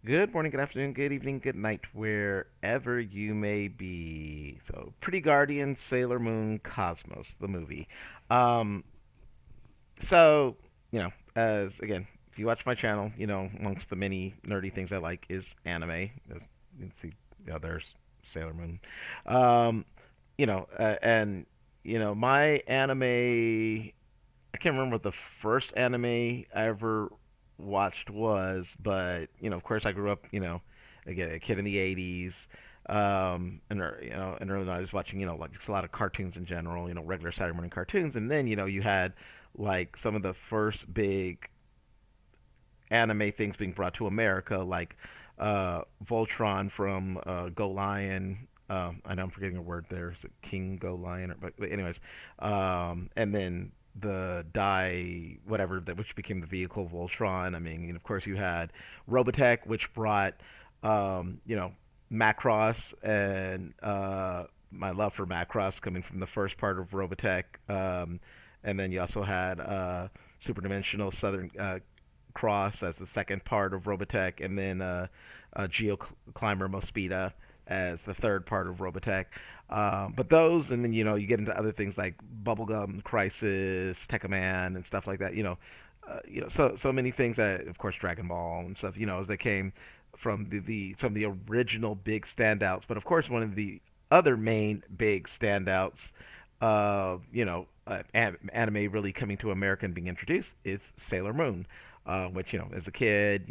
Good morning, good afternoon, good evening, good night, wherever you may be. So, Pretty Guardian, Sailor Moon, Cosmos, the movie. Um, so, as again, if you watch my channel, amongst the many nerdy things I like is anime. As you can see, there's Sailor Moon. Um, and my anime. I can't remember what the first anime I ever watched was, but of course, I grew up, again, a kid in the '80s, and early on, I was watching, like just a lot of cartoons in general, regular Saturday morning cartoons, and then, you had like some of the first big anime things being brought to America, like Voltron from Go Lion. I know I'm forgetting a word there. Is it King Go Lion? But anyways, and then the die whatever that which became the vehicle Voltron. I mean, and of course you had Robotech, which brought um, you know Macross and my love for Macross coming from the first part of Robotech. And then you also had Super Dimensional Southern Cross as the second part of Robotech, and then Geo Climber Mospeada as the third part of Robotech. But those, and then you get into other things like Bubblegum Crisis, Tekkaman, and stuff like that. So many things that, of course, Dragon Ball and stuff. As they came from the some of the original big standouts. But of course, one of the other main big standouts of anime really coming to America and being introduced is Sailor Moon, which as a kid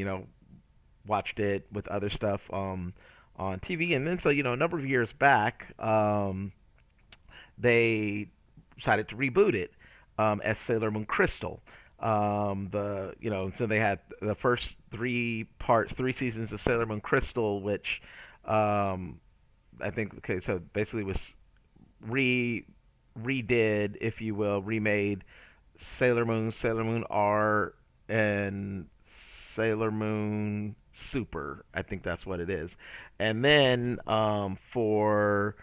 watched it with other stuff on TV, and then so a number of years back they decided to reboot it as Sailor Moon Crystal. So they had the first three seasons of Sailor Moon Crystal, which um, I think okay, so basically was re redid, if you will, remade Sailor Moon R, and Sailor Moon Super. I think that's what it is. And then for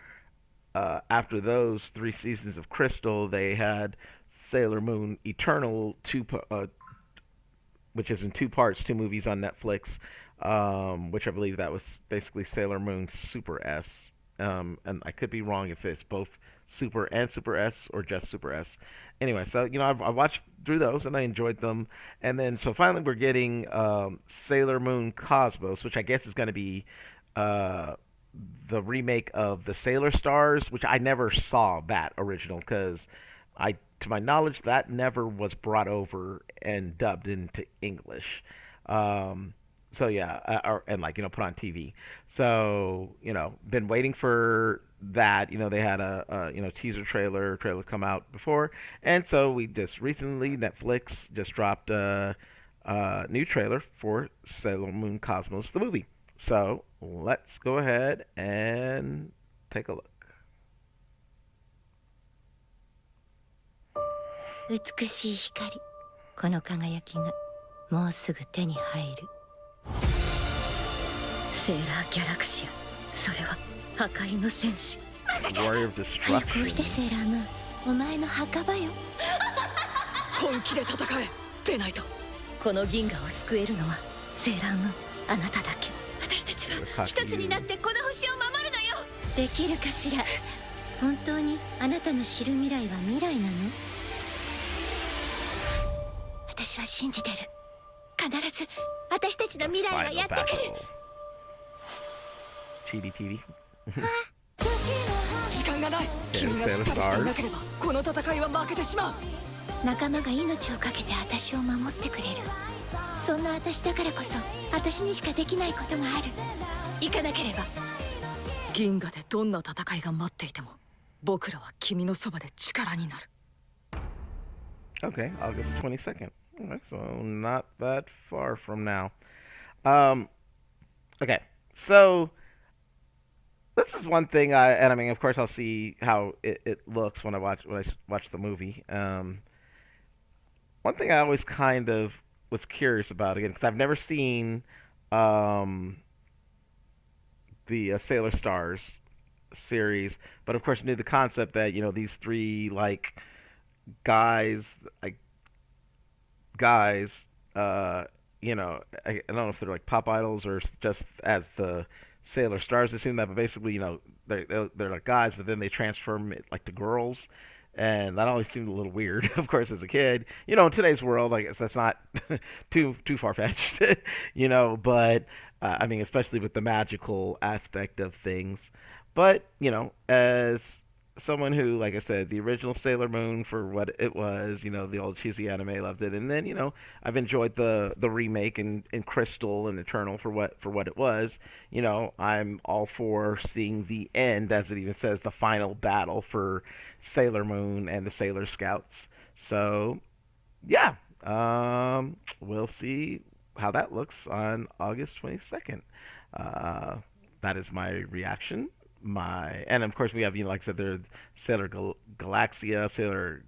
after those three seasons of Crystal, they had Sailor Moon Eternal which is in two parts, two movies on Netflix, which I believe that was basically Sailor Moon Super S. And I could be wrong if it's both Super and Super S or just Super S. Anyway, so I watched through those and I enjoyed them, and then so finally we're getting Sailor Moon Cosmos, which I guess is going to be uh, the remake of the Sailor Stars, which I never saw that original because to my knowledge, that never was brought over and dubbed into English. Um, so yeah, and like put on TV. So been waiting for that. They had a teaser trailer come out before, and so we just recently Netflix just dropped a new trailer for Sailor Moon Cosmos the movie. So let's go ahead and take a look. 美しい光、この輝きがもうすぐ手に入る。セーラーギャラクシア、それは破壊の戦士。 Warrior of 早くおい Destruction. でセーラームーン、お前の墓場よ。本気で戦え、出ないと。この銀河を救えるのはセーラームーン、あなただけ。私たちは一つになってこの星を守るのよ。できるかしら。本当にあなたの知る未来は未来なの？私は信じてる。必ず私たちの未来は Final やってくる。 battle. Chibi TV. 時間がない。君がしっかりしていなければこの戦いは負けてしまう。仲間が命を懸けて私を守ってくれる。そんな私だからこそ私にしかできないことがある。行かなければ。銀河でどんな戦いが待っていても僕らは君のそばで力になる。 Okay, August 22nd. Alright, so not that far from now. Um, okay, so this is one thing and I mean, of course, I'll see how it looks when I watch the movie. One thing I always kind of was curious about again because I've never seen um, the Sailor Stars series, but of course knew the concept that these three guys like guys I don't know if they're like pop idols or just as the Sailor Stars. They seem that, but basically, they're like guys, but then they transform it like to girls, and that always seemed a little weird. Of course, as a kid, in today's world, I guess that's not too far fetched, But I mean, especially with the magical aspect of things. But as someone who, like I said, the original Sailor Moon for what it was, the old cheesy anime, loved it, and then I've enjoyed the remake and Crystal and Eternal for what it was. I'm all for seeing the end, as it even says, the final battle for Sailor Moon and the Sailor Scouts. So yeah, we'll see how that looks on August 22nd. Uh, that is my reaction. And of course we have, like I said, there's Sailor Galaxia, Sailor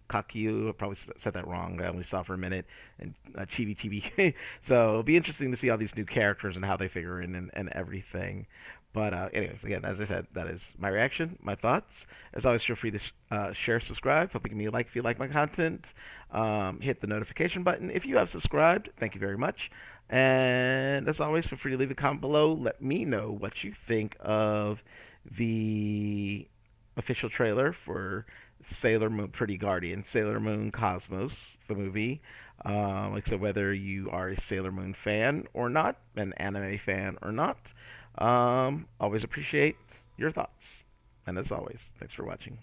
Kakyu. I probably said that wrong. I only saw for a minute, and Chibi Chibi. So it'll be interesting to see all these new characters and how they figure in and everything. But anyways, again, as I said, that is my reaction, my thoughts. As always, feel free to share, subscribe. Help give me a like if you like my content. Hit the notification button if you have subscribed. Thank you very much. And as always, feel free to leave a comment below. Let me know what you think of the official trailer for Sailor Moon Pretty Guardian, Sailor Moon Cosmos, the movie. Like I said, whether you are a Sailor Moon fan or not, an anime fan or not, always appreciate your thoughts. And as always, thanks for watching.